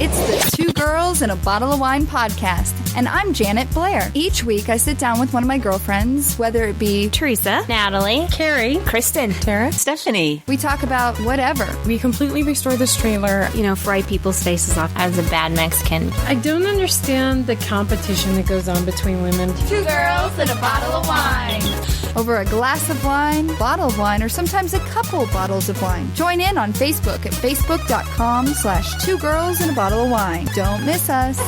It's the Two Girls and a Bottle of Wine podcast, and I'm Janet Blair. Each week, I sit down with one of my girlfriends, whether it be Teresa, Natalie, Carrie, Kristen, Tara, Stephanie. We talk about whatever. We completely restore this trailer. Fry people's faces off as a bad Mexican. I don't understand the competition that goes on between women. Two girls and a bottle of wine. Over a glass of wine, bottle of wine, or sometimes a couple bottles of wine. Join in on Facebook at facebook.com/2girlsandabottle-of-wine. Don't miss us.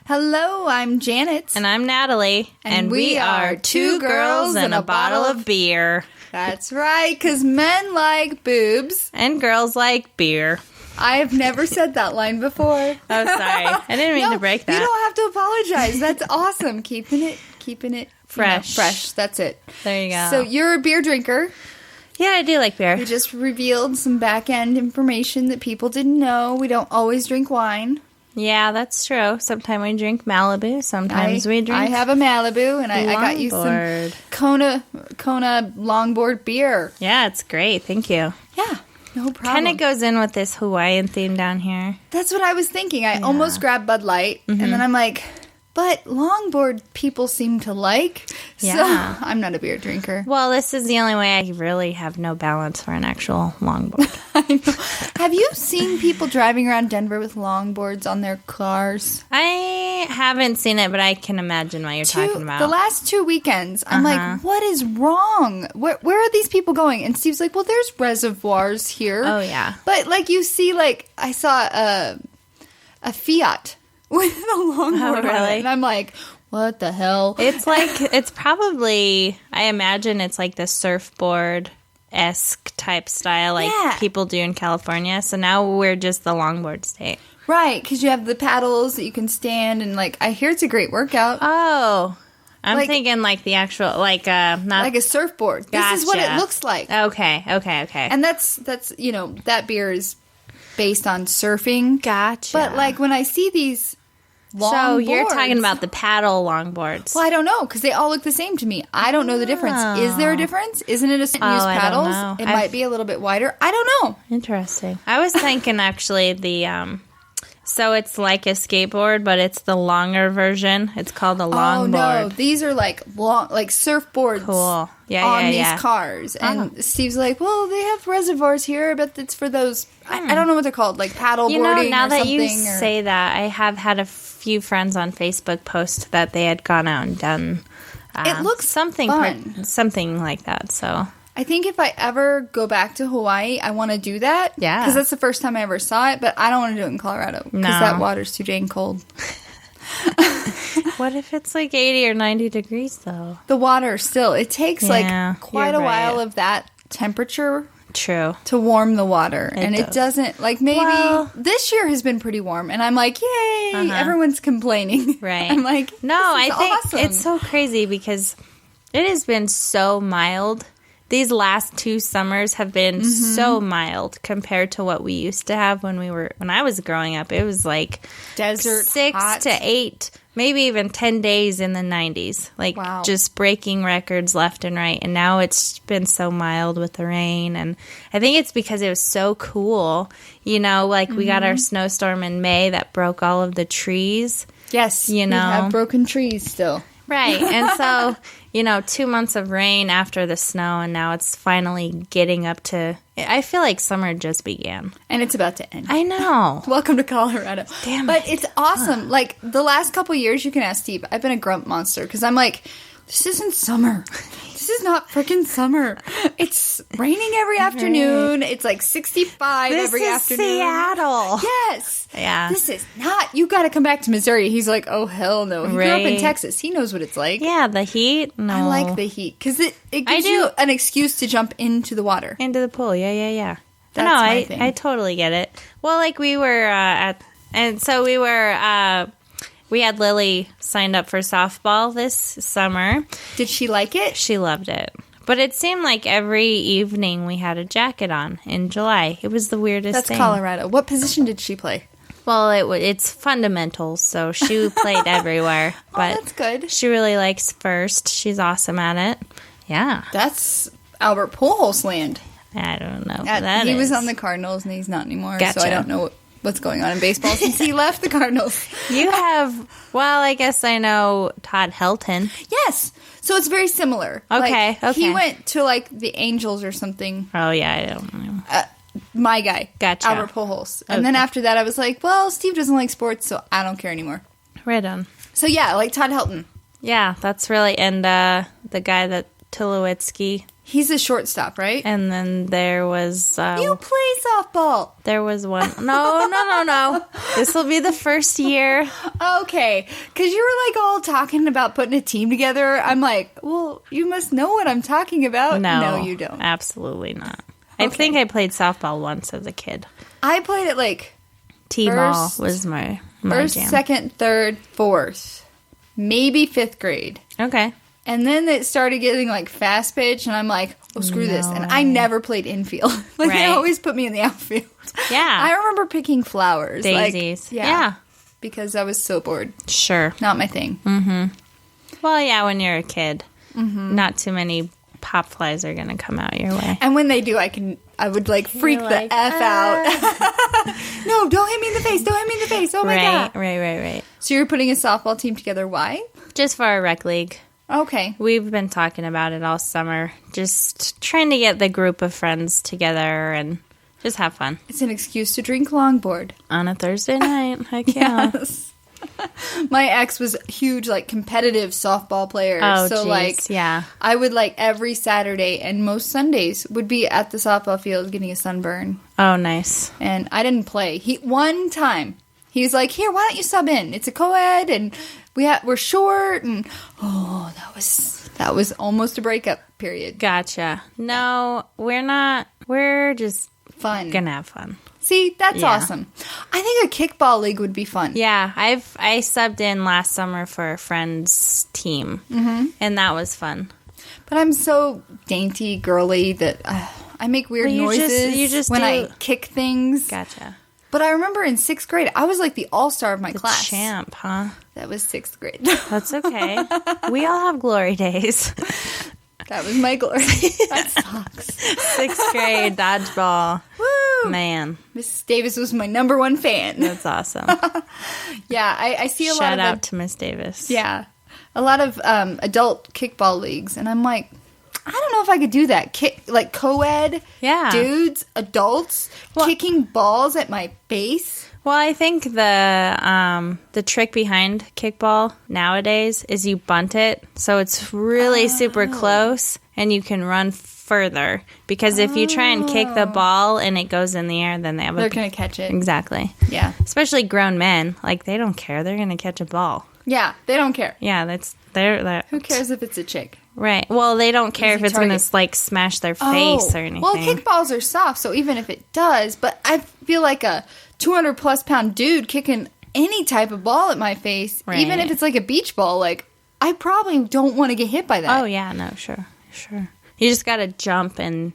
Hello, I'm Janet. And I'm Natalie. And we are Two Girls and a Bottle of Beer. That's right, because men like boobs. And girls like beer. I have never said that line before. Oh, sorry. I didn't mean to break that. You don't have to apologize. That's awesome. Keeping it fresh. Fresh. That's it. There you go. So you're a beer drinker. Yeah, I do like beer. We just revealed some back-end information that people didn't know. We don't always drink wine. Yeah, that's true. Sometimes we drink Malibu. Sometimes we drink. I have a Malibu, and I got you some Kona longboard beer. Yeah, it's great. Thank you. Yeah, no problem. Kind of goes in with this Hawaiian theme down here. That's what I was thinking. I almost grabbed Bud Light, and then I'm like, but longboard people seem to like. Yeah. So I'm not a beer drinker. Well, this is the only way I really have no balance for an actual longboard. I know. Have you seen people driving around Denver with longboards on their cars? I haven't seen it, but I can imagine what you're talking about. The last 2 weekends, I'm like, what is wrong? Where are these people going? And Steve's like, well, there's reservoirs here. Oh, yeah. But, you see, I saw a Fiat with a longboard on it. And I'm like, what the hell? It's probably, I imagine it's like the surfboard-esque type style people do in California. So now we're just the longboard state. Right, because you have the paddles that you can stand, and I hear it's a great workout. Oh, I'm thinking the actual, not like a surfboard. Gotcha. This is what it looks like. Okay. And that's that beer is based on surfing. Gotcha. But when I see these longboards, so you're talking about the paddle longboards. Well, I don't know, because they all look the same to me. I don't know the difference. Is there a difference? Isn't it a use paddles? I don't know. It might be a little bit wider. I don't know. Interesting. I was thinking actually the so it's like a skateboard, but it's the longer version. It's called a longboard. Oh no, these are long, surfboards. Cool. Yeah, on these cars. And Steve's like, well, they have reservoirs here. I bet it's for those. I don't know what they're called, paddle boarding. Now or that something, you say that, I have had a few friends on Facebook post that they had gone out and done. It looks something fun. Something like that. So I think if I ever go back to Hawaii, I want to do that. Yeah. Because that's the first time I ever saw it, but I don't want to do it in Colorado. Because that water's too dang cold. What if it's 80 or 90 degrees, though? The water still. It takes quite a while of that temperature. True. To warm the water. It doesn't, maybe this year has been pretty warm. And I'm like, yay, everyone's complaining. Right. I'm like, no, I think awesome. It's so crazy because it has been so mild. These last 2 summers have been so mild compared to what we used to have when I was growing up. It was desert 6 hot. to 8, maybe even 10 days in the 90s. Just breaking records left and right. And now it's been so mild with the rain. And I think it's because it was so cool. We got our snowstorm in May that broke all of the trees. Yes. We have broken trees still. Right. And so, 2 months of rain after the snow, and now it's finally getting up to... I feel like summer just began. And it's about to end. I know. Welcome to Colorado. Damn it. But it's awesome. The last couple years, you can ask Steve, I've been a grump monster, because I'm like, this isn't summer. This is not freaking summer. It's raining every afternoon. It's 65 every afternoon. This is Seattle. Yes. Yeah. This is not. You got to come back to Missouri. He's like, oh, hell no. He grew up in Texas. He knows what it's like. Yeah, the heat. No. I like the heat because it gives you an excuse to jump into the water. Into the pool. Yeah. That's my thing. I totally get it. Well, we were we had Lily signed up for softball this summer. Did she like it? She loved it. But it seemed like every evening we had a jacket on in July. It was the weirdest thing. That's Colorado. What position did she play? Well, it's fundamentals, so she played everywhere. But that's good. She really likes first. She's awesome at it. Yeah. That's Albert Pujols land. I don't know. He was on the Cardinals, and he's not anymore, Gotcha. so I don't know what's going on in baseball since he left the Cardinals. You have, well, I guess I know Todd Helton. Yes. So it's very similar. Okay, okay. He went to, like, the Angels or something. Oh, yeah, I don't know. My guy. Gotcha. Albert Pujols. And then after that, I was like, well, Steve doesn't like sports, so I don't care anymore. Right on. So, yeah, like Todd Helton. Yeah, that's really, and the guy that Tulowitzki. He's a shortstop, right? And then there was... you play softball. There was one... No. This will be the first year. Okay. Because you were, like, all talking about putting a team together. I'm like, well, you must know what I'm talking about. No, you don't. Absolutely not. Okay. I think I played softball once as a kid. I played it, like... T-ball was my first, jam. Second, third, fourth. Maybe 5th grade. Okay. And then it started getting, like, fast pitch, and I'm like, oh, screw this. And I never played infield. Like, they always put me in the outfield. Yeah. I remember picking flowers. Daisies. Like, yeah. Because I was so bored. Sure. Not my thing. Mm-hmm. Well, yeah, when you're a kid, not too many pop flies are going to come out your way. And when they do, I would, like, freak the F out. No, don't hit me in the face. Don't hit me in the face. Oh, my God. Right. So you're putting a softball team together. Why? Just for a rec league. Okay. We've been talking about it all summer. Just trying to get the group of friends together and just have fun. It's an excuse to drink longboard. On a Thursday night. Heck yeah. Yes. My ex was a huge, like, competitive softball player. Oh, so, geez. like, yeah. I would, like, every Saturday and most Sundays would be at the softball field getting a sunburn. Oh, nice. And I didn't play. One time, he was like, here, why don't you sub in? It's a co-ed, and we're short, and that was almost a breakup period. Gotcha. No, we're not. We're just fun. Gonna have fun. See, that's awesome. I think a kickball league would be fun. Yeah, I subbed in last summer for a friend's team, and that was fun. But I'm so dainty, girly that I make weird noises when I kick things. Gotcha. But I remember in 6th grade, I was like the all-star of my class. Champ, huh? That was 6th grade. That's okay. We all have glory days. That was my glory. That sucks. 6th grade dodgeball. Woo! Man. Mrs. Davis was my number one fan. That's awesome. Yeah, I see a lot of... Shout out to Miss Davis. Yeah. A lot of adult kickball leagues, and I'm like, I don't know if I could do that. Like co-ed, dudes, adults, kicking balls at my face. Well, I think the trick behind kickball nowadays is you bunt it, so it's really super close, and you can run further. Because if you try and kick the ball and it goes in the air, then they're going to catch it. Exactly. Yeah. Especially grown men, like they don't care. They're going to catch a ball. Yeah, they don't care. Yeah, who cares if it's a chick? Right. Well, they don't care if it's going to, like, smash their face or anything. Well, kickballs are soft, so even if it does, but I feel like a 200-plus pound dude kicking any type of ball at my face, even if it's like a beach ball, like, I probably don't want to get hit by that. Oh, yeah, no, sure. You just got to jump and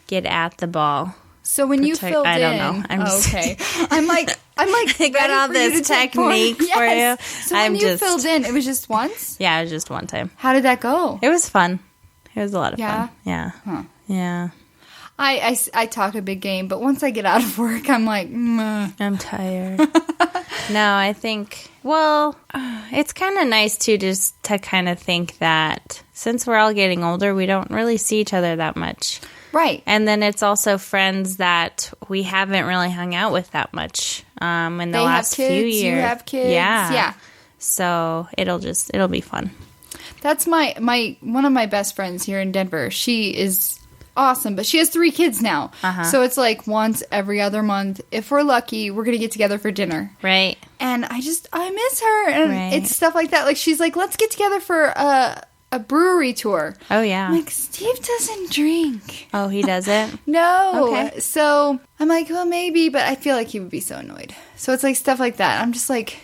get at the ball. So when you filled in... I don't know. I'm just okay. I'm like... I got all this technique for you. So when you filled in, it was just once? Yeah, it was just one time. How did that go? It was fun. It was a lot of fun. Yeah. Huh. Yeah. I talk a big game, but once I get out of work, I'm like, I'm tired. No, I think, well, it's kind of nice, too, just to kind of think that since we're all getting older, we don't really see each other that much. Right. And then it's also friends that we haven't really hung out with that much in the last few years. You have kids. Yeah. So it'll be fun. That's my one of my best friends here in Denver. She is awesome, but she has 3 kids now. So it's like once every other month. If we're lucky, we're going to get together for dinner. Right. And I miss her. And it's stuff like that. Like she's like, let's get together for a brewery tour. Oh, yeah. I'm like, Steve doesn't drink. Oh, he doesn't? No. Okay. So I'm like, well, maybe, but I feel like he would be so annoyed. So it's like stuff like that. I'm just like...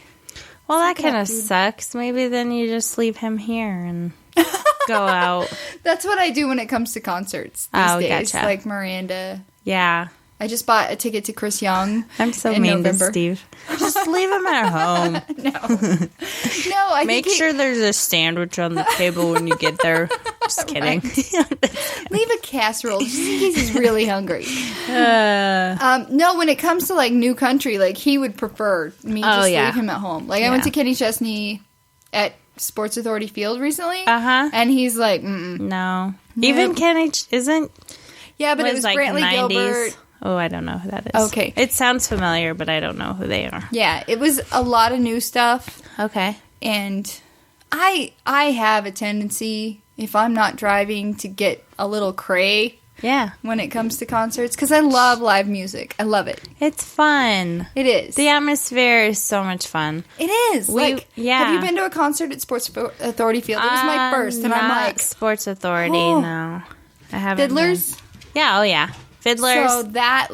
Well, that kind of sucks. Maybe then you just leave him here and go out. That's what I do when it comes to concerts these days. Gotcha. Like Miranda. Yeah. I just bought a ticket to Chris Young. I'm so mean to Steve. Just leave him at home. No, I Make sure there's a sandwich on the table when you get there. just kidding. Leave a casserole just in case he's really hungry. No, when it comes to like new country, like he would prefer me just leave him at home. Like I went to Kenny Chesney at Sports Authority Field recently, and he's like, no. Even Kenny isn't. Yeah, but it was like Brantley 90s. Gilbert. Oh, I don't know who that is. Okay, it sounds familiar, but I don't know who they are. Yeah, it was a lot of new stuff. Okay, and I have a tendency, if I'm not driving, to get a little cray. Yeah. When it comes to concerts, because I love live music. I love it. It's fun. It is. The atmosphere is so much fun. It is. Have you been to a concert at Sports Authority Field? It was my first, and I'm like, Sports Authority. No, I haven't. Fiddlers. Yeah. Oh yeah. Fiddlers. So that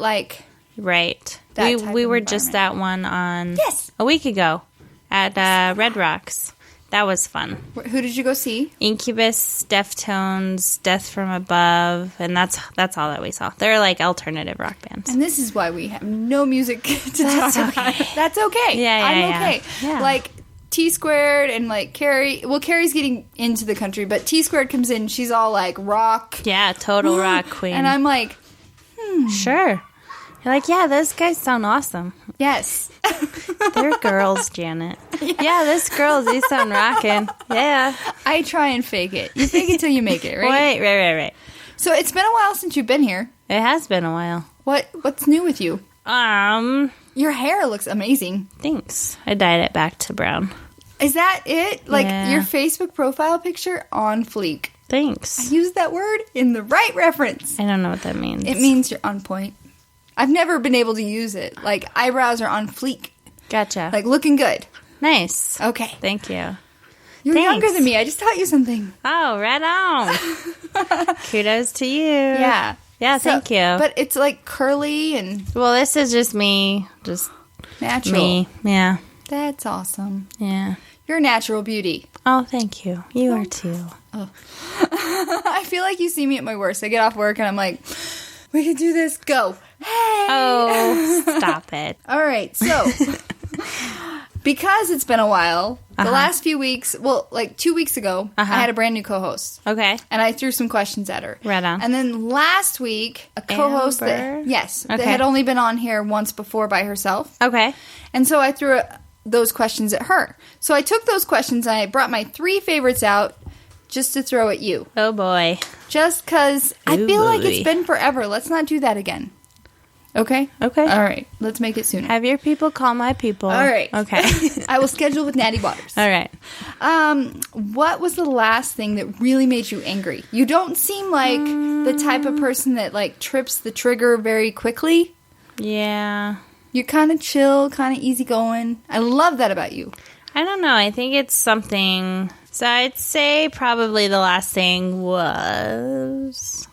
right. That we were just at one on a week ago at Red Rocks. That was fun. Who did you go see? Incubus, Deftones, Death from Above, and that's all that we saw. They're like alternative rock bands. And this is why we have no music to talk about. That's okay. Yeah, I'm okay. Yeah. Like T Squared and like Carrie. Well, Carrie's getting into the country, but T Squared comes in. She's all like rock. Yeah, total rock queen. And I'm like, sure. You're like, yeah, those guys sound awesome. Yes. They're girls, Janet. Yeah, those girls, they sound rocking. Yeah. I try and fake it. You fake it till you make it, right? Right. So it's been a while since you've been here. It has been a while. What's new with you? Your hair looks amazing. Thanks. I dyed it back to brown. Is that it? Like your Facebook profile picture on fleek. Thanks. I used that word in the right reference. I don't know what that means. It means you're on point. I've never been able to use it. Like, eyebrows are on fleek. Gotcha. Like, looking good. Nice. Okay. Thank you. You're younger than me. I just taught you something. Oh, right on. Kudos to you. Yeah. Yeah, thank you. But it's, like, curly and... Well, this is just me. Just natural. Me. Yeah. That's awesome. Yeah. You're a natural beauty. Oh, thank you. You are, too. Oh. I feel like you see me at my worst. I get off work and I'm like... We can do this. Go. Hey. Oh, stop it. All right. So, because it's been a while, the last few weeks, well, like 2 weeks ago, I had a brand new co-host. Okay. And I threw some questions at her. Right on. And then last week, a co-host that had only been on here once before by herself. Okay. And so I threw those questions at her. So I took those questions and I brought my 3 favorites out just to throw at you. Oh, boy. Just because I feel like it's been forever. Let's not do that again. Okay? Okay. All right. Let's make it sooner. Have your people call my people. All right. Okay. I will schedule with Natty Waters. All right. What was the last thing that really made you angry? You don't seem like the type of person that, like, trips the trigger very quickly. Yeah. You're kind of chill, kind of easygoing. I love that about you. I don't know. I think it's something... So I'd say probably the last thing was...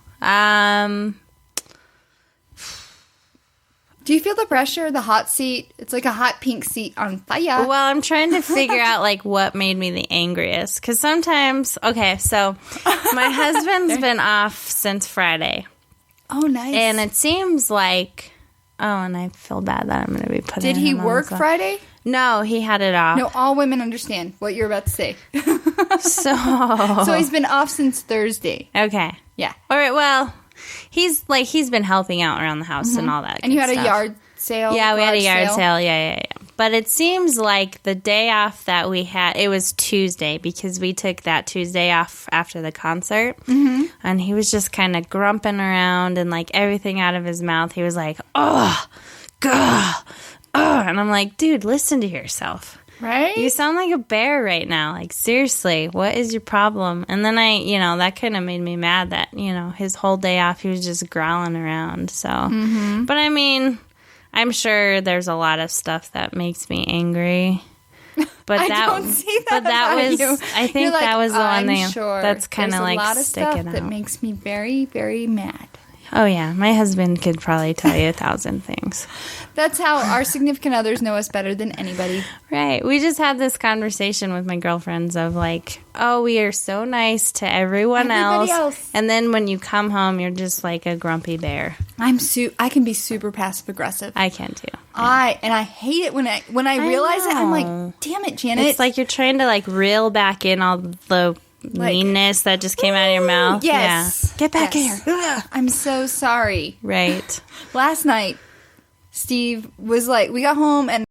Do you feel the pressure, the hot seat? It's like a hot pink seat on fire. Well, I'm trying to figure out, like, what made me the angriest. Because sometimes... Okay, so my husband's been off since Friday. Oh, nice. And it seems like... Oh, and I feel bad that I'm going to be putting Did he work Friday? No, he had it off. No, all women understand what you're about to say. So he's been off since Thursday. Okay. Yeah. All right, well, he's been helping out around the house and all that. And you had stuff. a yard sale? Yeah, we had a yard sale. Yeah. But it seems like the day off that we had, it was Tuesday because we took that Tuesday off after the concert. Mm-hmm. And he was just kind of grumping around and like everything out of his mouth. He was like, oh, God. Oh, and I'm like, dude, listen to yourself. Right? You sound like a bear right now. Like, seriously, what is your problem? And then that kind of made me mad that, his whole day off, he was just growling around. So, But I mean, I'm sure there's a lot of stuff that makes me angry. But I don't see that. But that was, you. I think that was the one thing that's kind of like a lot of sticking stuff out. that makes me very, very mad. Oh, yeah. My husband could probably tell you 1,000 things. That's how our significant others know us better than anybody. Right. We just had this conversation with my girlfriends of like, oh, we are so nice to everybody else. And then when you come home, you're just like a grumpy bear. I can be super passive aggressive. I can too. Yeah. And I hate it when I realize it. I'm like, damn it, Janet. It's like you're trying to like reel back in all the meanness that just came out of your mouth. Yes. Yeah. Get back here. Ugh, I'm so sorry. Right. Last night, Steve was like, we got home and